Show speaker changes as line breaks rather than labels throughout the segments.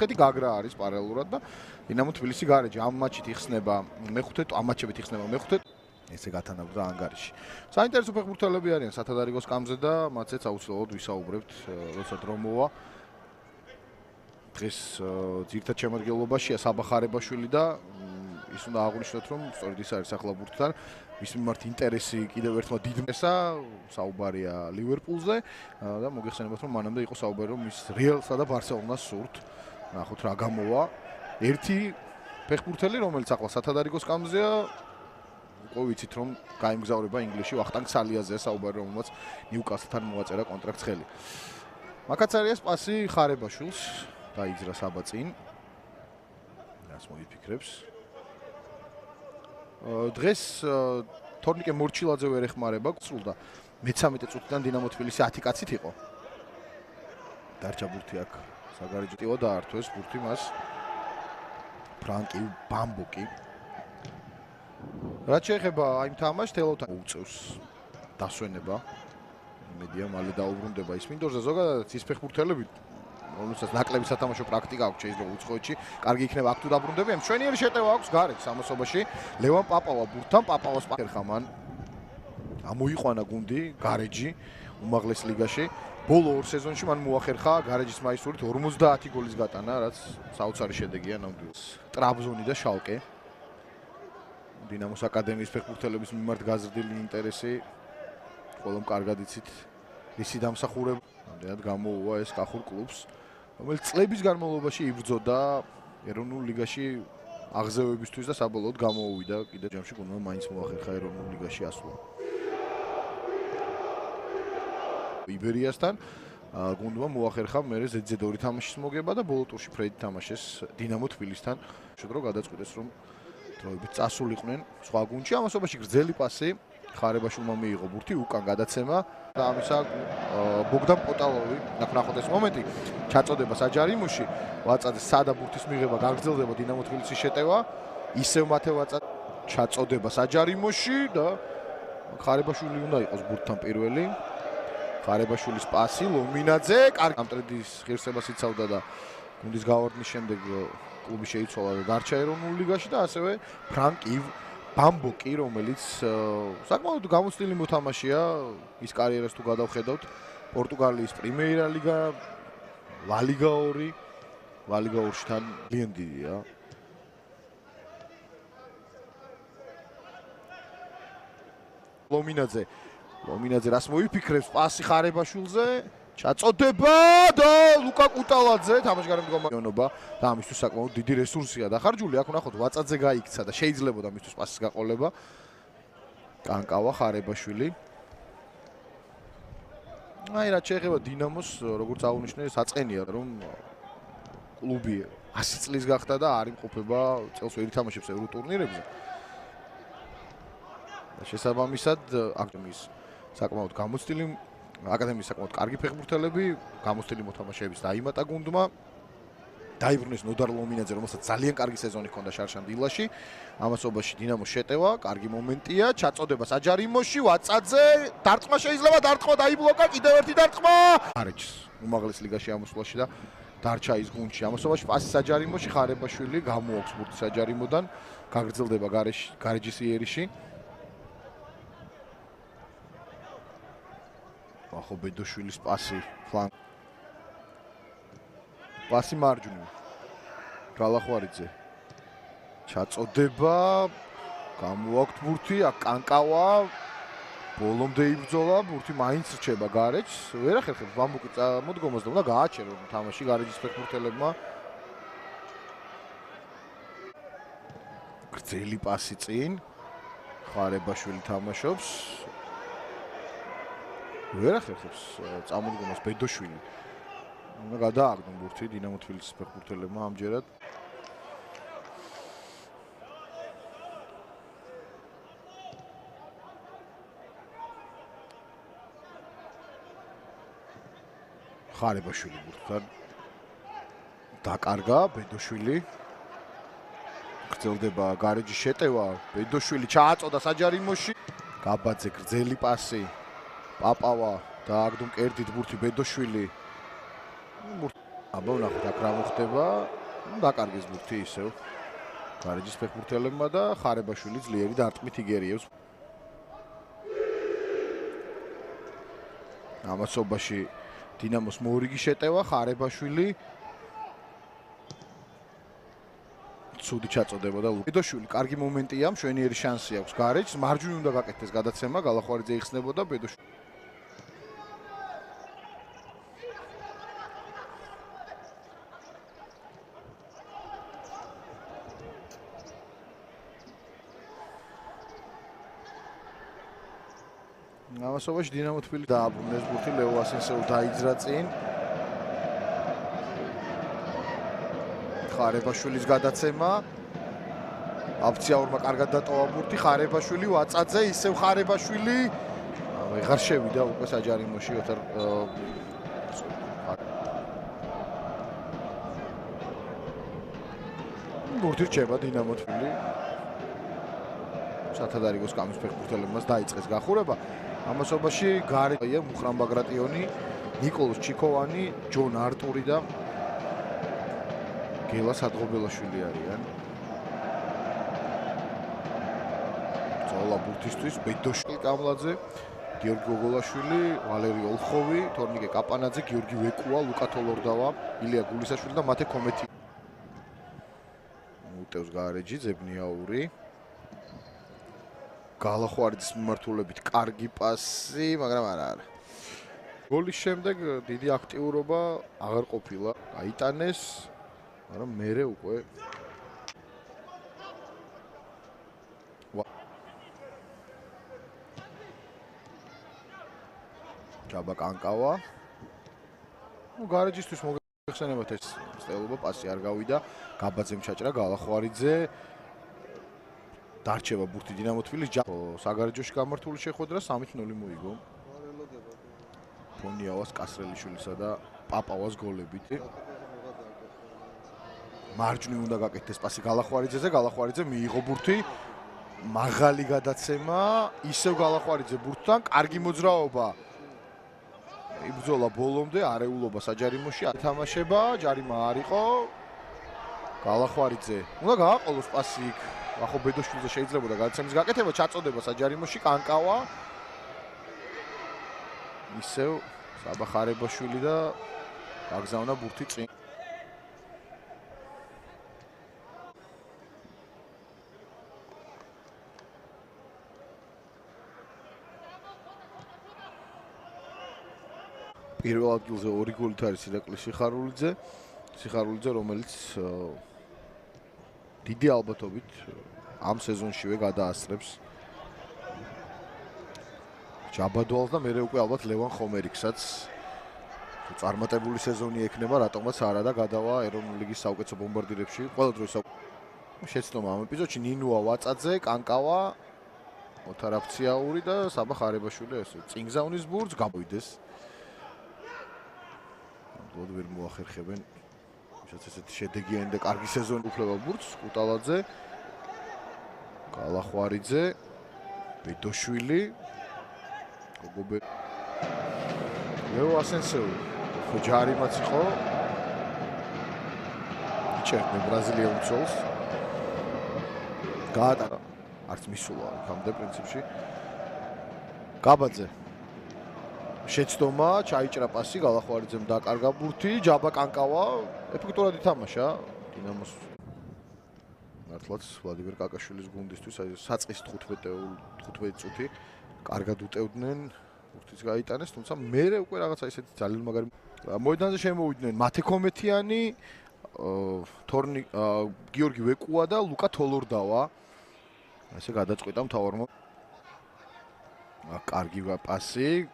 მეკოთხეთი გაგრა არის პარალელურად და დინამო თბილისი გარეჯი ამ მატჩით იხსნება მეხუთე ამ მატჩებით იხსნება მეხუთე ესე გათანაბრდა ანგარიში. საინტერესო ფეხბურთელები არიან სათადარიგოს კამზე და მათზეც აუცილებლად ვისაუბრებთ, როცა დრო მოვა. დღეს ძირითად შემადგენლობაშია საბა ხარებაშვილი და ის უნდა აღვნიშნოთ, რომ სწორედ ის არის ახლა ბურთთან მის მიმართ ინტერესი კიდევ ერთმა დიდმესა საუბარია ლივერპულზე და მოგეხსენებათ, რომ მანამდე იყო საუბარი, რომ ის რეალსა და ბარსელონას სურთ. ნახოთ რა გამოვა. ერთი ფეხბურთელი, რომელიც ახლა სათადარიგოს კამზეა უკვე ვიცით, რომ გაიმგზავრება ინგლისში ვახტანგ სალიაზეა საუბარი, რომელმაც ნიუკასლთან მოაწერა კონტრაქტს ხელი. მაკაცარიას პასი ხარებაშვილს დაიძრა საბა წინ. რას მოიფიქრებს? დღეს თორნიკე მორჩილაძე ვერ ეხმარება, სრულდა მე-13 წუთიდან დინამო თბილისი 10 კაცით იყო. დარჩა ბურთი აქ საგარეჯო დაართვეს ბურთი მას ფრანკი ბამბოკი. რაც შეეხება იმ თამაშს თელოთან უწევს დასვენება. იმედია მალე დაუბრუნდება ის მინდორზე ზოგადად ის ფეხბურთელები რომელსაც ნაკლები სათამაშო პრაქტიკა აქვს შეიძლება უცხოეთში, კარგი იქნება აქ თუ დაბრუნდებიან. მშვენიერი შეტევა აქვს გარეთ სამოსობაში. ლევან პაპავა ბურთთან პაპავას პახერხამან. ამოიყვანა გუნდი გარეჯი უმაღლეს ლიგაში. ბოლო ორ სეზონში მან მოახერხა გარეჯის მაისურით 50 გოლის გატანა, რაც საოცარი შედეგია ნამდვილად. ტრაბზონი და შალკე. დინამოს აკადემიის ფეხბურთელების მიმართ გაზრდილი ინტერესი ყველამ კარგად იცით ისი დამსახურება. ამდენად გამოუვა ეს კახურ კლუბს, რომელიც წლების განმავლობაში იბრძოდა ეროვნულ ლიგაში აღზევებისთვის და საბოლოოდ გამოუვიდა კიდევ ჯამში გუნდმა მაინც მოახერხა ეროვნულ ლიგაში ასვლა. იბერიასთან გუნდმა მოახერხა მერე ზედზედ 2 თამაშის მოგება და ბოლო ტურში ფრეიდი თამაშეს დინამო თბილისთან. შედრო გადაწყვიტეს რომ დროებით წასულიყვნენ სხვა გუნდში. ამასობაში გრძელი პასი ხარებაშვილმა მიიღო ბურთი უკან გადაცემა და ამისა ბოგდან პოტალოვი ნახოთ ეს მომენტი ჩაწოდება საჯარიმოში ვაწაძე სადა ბურთის მიღება გაგრძელდება დინამო თბილისის შეტევა ისევ მათე ვაწაძე ჩაწოდება საჯარიმოში და ხარებაშვილი უნდა იყოს ბურთთან პირველი. ხარებაშვილის პასი ლომინაძე კარგი ამტრედის ღირსებას იცავდა და გუნდის გავარდნის შემდეგ კლუბი შეიცვალა და დარჩა ეროვნულ ლიგაში და ასევე ფრანკ ივ ბამბოკი, რომელიც საკმაოდ გამოცდილი მოთამაშეა ის კარიერას თუ გადავხედავთ პორტუგალიის პრიმეირა ლიგა, ლა ლიგა 2, ლა ლიგა 2-ში თან ლეგენდია. ლომინაძე რას მოიფიქრებს პასი ხარებაშვილზე ჩაწოდება და ლუკა კუტალაძე თამაშგარემ მდგომარეობა და ამისთვის საკმაოდ დიდი რესურსია დახარჯული. აქ ნახოთ ვაწაძე გაიქცა და შეიძლებოდა მისთვის პასის გაყოლება. კანკავა ხარებაშვილი. აი რა შეეხება დინამოს, როგორც აღნიშნე, საწყენია რომ კლუბი 100 წლის გახდა და არ იმყოფება წელს ვერ ითამაშებს ევრო ტურნირებზე. და შესაბამისად აკადემიის საკმაოდ გამოცდილი აკადემიის საკმაოდ კარგი ფეხბურთელები, გამოცდილი მოთამაშეების დაიმატა გუნდმა. დაიბრუნეს ნოდარ ლომინაძე, რომელსაც ძალიან კარგი სეზონი ჰქონდა შარშან დილაში. ამასობაში დინამოს შეტევა, კარგი მომენტია, ჩაწოდება საჯარიმოში, ვაწაძე, დარტყმა შეიძლება დარტყმა დაიბლოკა, კიდევ ერთი დარტყმა. გარეჯს უმაღლეს ლიგაში ამოსვლაში და დარჩა ის გუნდში. ამასობაში პასი საჯარიმოში, ხარებაშვილი გამოაქვს ბურთი საჯარიმოდან, გაგრძელდება გარეჯის იერიში. ახო ბედოშვილის პასი ფლანგ პასი მარჯვნივ გალახვარიძე ჩაწოდება გამოაქვთ ბურთი აქ კანკავა ბოლომდე იბრძოლა ბურთი მაინც რჩება გარეჯს ვერ ახერხებს ბამბუკი მოდგომას და უნდა გააჩერონ თამაში გარეჯის ფეხბურთელებმა გრძელი პასი წინ ხარებაშვილი თამაშობს ვერ ახერხებს წამოდგომას ბედოშვილი. უნდა გადააგდონ ბურთი დინამო თბილისის ფეხბურთელებმა ამჯერად. ხარებაშვილი ბურთთან დაკარგა ბედოშვილი. გრძელდება გარეჯის შეტევა, ბედოშვილი ჩააწოდა საჯარიმოში. გაბაძე გრძელი პასი პაპავა და აგდო მკერდით ბურთი ბედოშვილი აბა ვნახოთ აქ რა მოხდება. დაკარგეს ბურთი ისევ გარეჯის ფეხბურთელებმა და ხარებაშვილი ძლიერი დარტყმით იგერიებს. ამასობაში დინამოს მორიგი შეტევა, ხარებაშვილი ცუდი ჩაწოდება და ბედოშვილი კარგი მომენტია, მშვენიერი შანსი აქვს გარეჯს, მარჯვნივ უნდა გაკეთდეს გადაცემა, გალახვარიძე იხსნებოდა ბედოშვილი. ამასობაში დინამო თბილისი დააბრუნეს ბურთი, ლეო ასენსეუ დაიძრა წინ. ხარებაშვილის გადაცემა. აფციაურმა კარგად დატოვა ბურთი, ხარებაშვილი ვაწაძე, ისევ ხარებაშვილი. ვეღარ შევიდა უკვე საჯარიმოში ოთარ ბურთი რჩება დინამო თბილი. სათადარიგოს კამის ფეხბურთელებმაც დაიწყეს გახურება. ამასობაში გარია მუხრან ბაგრატიონი, ნიკოლოზ ჩიქოვანი, ჯონ არტური და გელა სადღობელაშვილი არიან. ზოლა ბურთისთვის ბედოშვილი კამლაძე, გიორგი გოგოლაშვილი, ვალერი ოლხოვი, თორნიკე კაპანაძე, გიორგი ვეკუა, ლუკა თოლორდავა, ილია გულისაშვილი და მათე კომეთი. უტევს გარეჯი ზებნიაური. გალახვარიძის მიმართულებით კარგი პასი, მაგრამ არა. გოლის შემდეგ დიდი აქტიურობა აღარ ყოფილა. აიტანეს, მაგრამ მერე უკვე ჯაბა კანკავა. გარეჯისთვის მოგეხსენებათ ეს სტელობა პასი არ გავიდა. გაბაძემ ჩაჭრა გალახვარიძე. დარჩება ბურთი დინამო თბილის საგარეჯოში გამართული შეხვედრა 3-0 მოიგო. ფონიავას კასრელიშვილისა და პაპავას გოლებით. მარჯვნივ უნდა გაკეთდეს პასი გალახვარიძეზე, გალახვარიძე მიიღო ბურთი. მაღალი გადაცემა, ისევ გალახვარიძე ბურთთან, კარგი მოძრაობა. იბრძოლა ბოლომდე, არეულობა საჯარიმოში, ათამაშება, ჯარიმა არ იყო. გალახვარიძე უნდა გააყოლოს პასი იქ. ახო ბედოშვილზე შეიძლებოდა გადაცემის გაკეთება, ჩაწოდება საჯარიმოში, კანკავა. ისევ საბა ხარებაშვილი და გაგზავნა ბურთი წინ. პირველ ადგილზე 2 გოლით არის ირაკლი სიხარულიძე, რომელიც დიდი ალბათობით ამ სეზონშივე გადაასწრებს ჯაბადვალს და მერე უკვე ალბათ ლევან ხომერიქსაც. წარმატებული სეზონი ექნება, რატომაც არა და გადავა ეროვნული ლიგის საუკეთესო ბომბარდირებში. ყველა დროის შეცდომა ამ ეპიზოდში ნინუა ვაწაძე, კანკავა, ოთარ აფციაური და საბა ხარებაშვილი ეს წინგზავნის ბურთს გამოვიდეს. დოდ ვერ მოახერხებენ ვისაც ესეთი შედეგიანი და კარგი სეზონი უფლება ბურთს, კუტალაძე, გალახვარიძე, ბედოშვილი, გოგობე, ლეო ასენსეუ, ჯარიმაც იყო. იჭერდა ბრაზილიელ მცველს. გაატარა, არც მისულა იქამდე პრინციპში. გაბაძე შეცდომა, ჩაიჭრა პასი, გალახვარიძემ დაკარგა ბურთი, ჯაბა კანკავა, ეფექტურად ითამაშა დინამოს. მართლაც ვლადიმერ კაკაშვილის გუნდისთვის საწყის 15 წუთი კარგად უტევდნენ, ბურთიც გაიტანეს, თუმცა მერე უკვე რაღაცა ისეთი ძალიან მაგარი მოედანზე შემოვიდნენ მათე კომეთიანი, გიორგი ვეკუა და ლუკა თოლორდავა. ესე გადაწყვიტა მთავარმა. კარგი პასი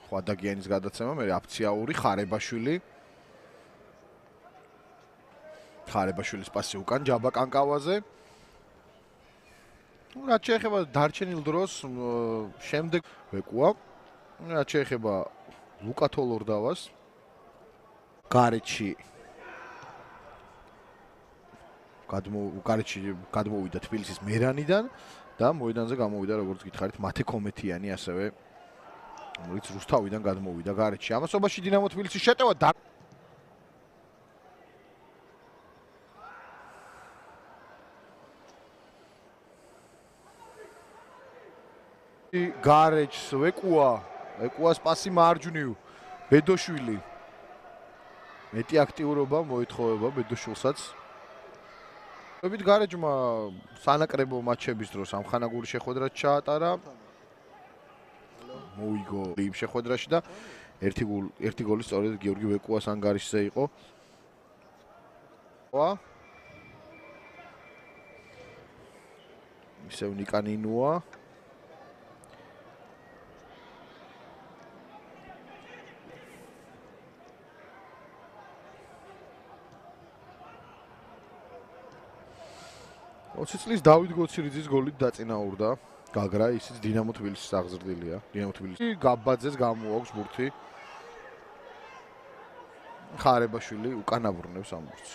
ხვადაგიანის გადაცემა, მე აფციაური, ხარებაშვილი. ხარებაშვილის პასი უკან ჯაბა კანკავაზე. რაც შეეხება დარჩენილ დროს, შემდეგ ვეკუა. რაც შეეხება ლუკა თოლორდავას. გარეჯში გადმოვიდა თბილისის მერანიდან და მოედანზე გამოვიდა როგორც გითხარით მათე კომეთიანი ასევე რომელიც რუსთავიდან გადმოვიდა გარეჯში. ამასობაში დინამო თბილისი შეტევა გარეჯს ეკუას პასი მარჯვნივ ბედოშვილი მეტი აქტიურობა მოეთხოვება ბედოშვილსაც. ვებით გარეჯმა სანაკრებო მატჩების დროს ამხანაგური შეხვედრა ჩაატარა. მოიგო იმ შეხვედრაში და ერთი გოლი სწორედ გიორგი ვეკუას ანგარიშზე იყო. ისევ ნიკანინუა წლის დავით გოცირიძის გოლით დაწინაურდა გაგრა, ისიც დინამო თბილისის აღზრდილია. დინამო თბილისი გაბაძეს გამოაქვს ბურთი. ხარებაშვილი უკან აბრუნებს ამ ბურთს.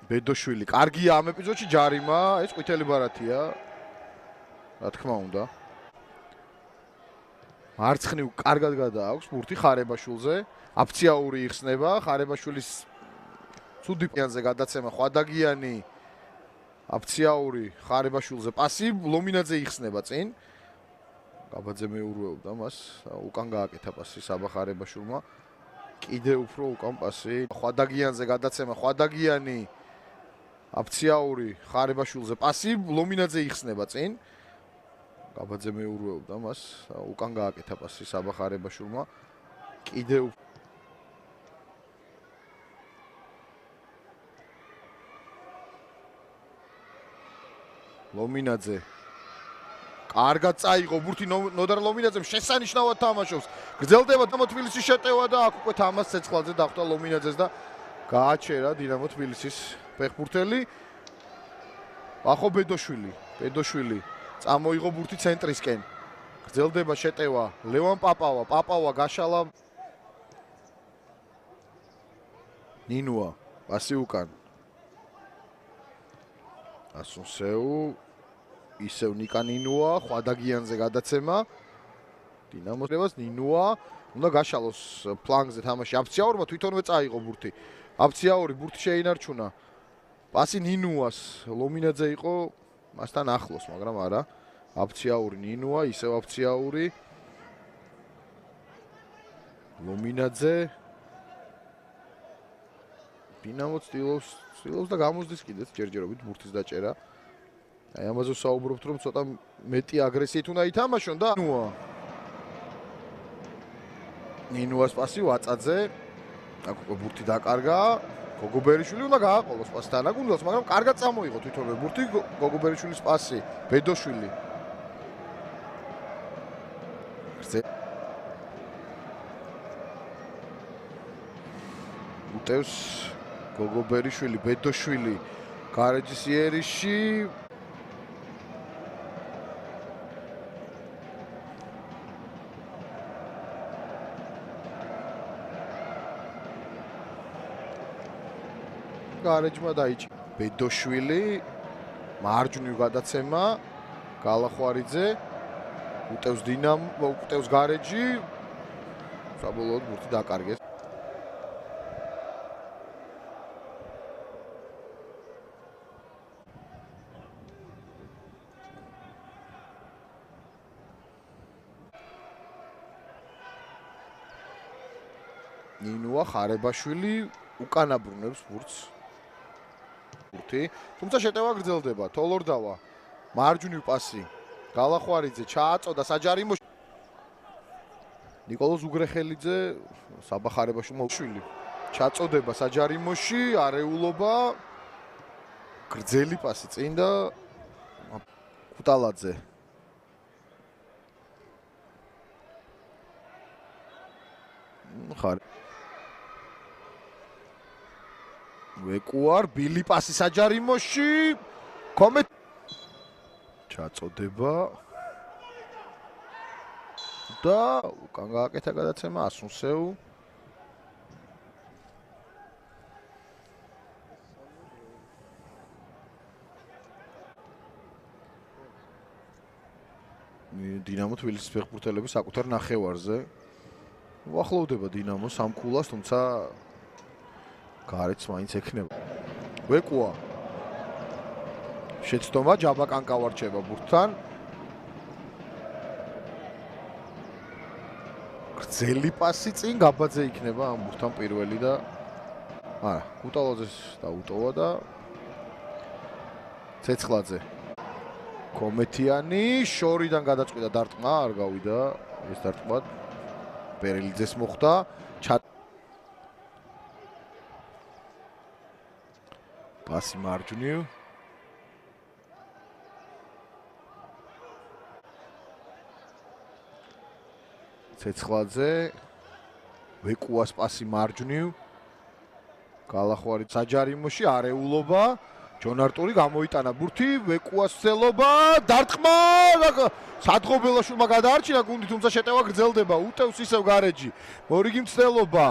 ბედოშვილი, კარგია ამ ეპიზოდში ჯარიმა, ეს ყვითელი ბარათია. რა თქმა უნდა. მარცხნივ კარგად გადააქვს ბურთი ხარებაშვილზე. აფციაური იხსნება, ხარებაშვილის ცუდი პიანზე გადაცემა ხვადაგიანი. აფციაური ხარებაშვილზე პასი ლომინაძე იხსნება წინ. გაბაძე მეურვეობდა მას, უკან გააკეთა პასი საბა ხარებაშვილმა. კიდე უფრო უკან პასი ხვადაგიანზე გადაცემა ხვადაგიანი. აფციაური ხარებაშვილზე პასი ლომინაძე იხსნება წინ. გაბაძე მეურვეობდა მას, უკან გააკეთა პასი საბა ხარებაშვილმა. კიდე ლომინაძე კარგად წაიღო ბურთი ნოდარ ლომინაძემ შესანიშნავად თამაშობს. გრძელდება დინამო თბილისის შეტევა და აქ უკვე თამას ცეცხლაძე დახვდა ლომინაძეს და გააჩერა დინამო თბილისის ფეხბურთელი. ახო ბედოშვილი წამოიღო ბურთი ცენტრისკენ. გრძელდება შეტევა ლევან პაპავა გაშალა ნინუა პასი უკან. ასუნსეუ ისევ ნიკანინუა ხვადაგიანზე გადაცემა. დინამოს რევას ნინუა უნდა გაშალოს ფლანგზე თამაში. აფციაურმა თვითონვე წაიღო ბურთი. აფციაური ბურთი შეინარჩუნა. პასი ნინუას ლომინაძე იყო მასთან ახლოს, მაგრამ არა. აფციაური ნინუა, ისევ აფციაური. ლომინაძე. დინამო ცდილობს და გამოსდის კიდეც ჯერჯერობით ბურთის დაჭერა. აი ამაზე საუბრობთ რომ ცოტა მეტი აგრესიით უნდა ითამაშონ და ნინუას პასი ვაწაძე. აქ უკვე ბურთი დაკარგა. გოგობერიშვილი უნდა გააყოლოს პასი თანაგუნდელს, მაგრამ კარგად წამოიღო თვითონვე ბურთი გოგობერიშვილის პასი. ბედოშვილი. უტევს გოგობერიშვილი, ბედოშვილი გარეჯის იერიში. გარეჯმა დაიჭი. ბედოშვილი მარჯვნივ გადაცემა გალახვარიძე უტევს დინამო, უტევს გარეჯი. საბოლოოდ ბურთი დაკარგეს. ნინუა ხარებაშვილი უკან აბრუნებს ბურთს. თუმცა შეტევა გრძელდება. თოლორდავა მარჯვნივ პასი გალახვარიძე ჩააწოდა საჯარიმოში. ნიკოლოზ უგრეხელიძე საბა ხარებაშვილმა შვილი ჩაწოდება საჯარიმოში, არეულობა გრძელი პასი წინ და კუტალაძე ხარ ვეკუარ ბილი პასი საჯარიმოში კომეთ ჩაწოდება და უკან გააკეთა გადაცემა ასუნსეუ დინამო თბილისის ფეხბურთელები საკუთარ ნახევარზე უახლოვდება დინამო სამკულას, თუმცა გარეთ მაინც ექნება. ვეკუა შეცდომა ჯაბაკანკა ვარჩება ბურთთან გრძელი პასი წინ გაბაძე იქნება ამ ბურთთან პირველი და არა კუტალაძეს დაუტოვა და ცეცხლაძე კომეთიანი შორიდან გადაწყვიტა დარტყმა არ გავიდა ეს დარტყმა პერელიძეს მოხდა პასი მარჯვნივ ცეცხლაძე ვეკუას პასი მარჯვნივ გალახვარი საჯარიმოში არეულობა ჯონ არტური გამოიტანა ბურთი ვეკუას ცელობა დარტყმა სადღობელაშვილმა გადაარჩინა გუნდი თუმცა შეტევა გრძელდება უტევს ისევ გარეჯი მორიგი მცდელობა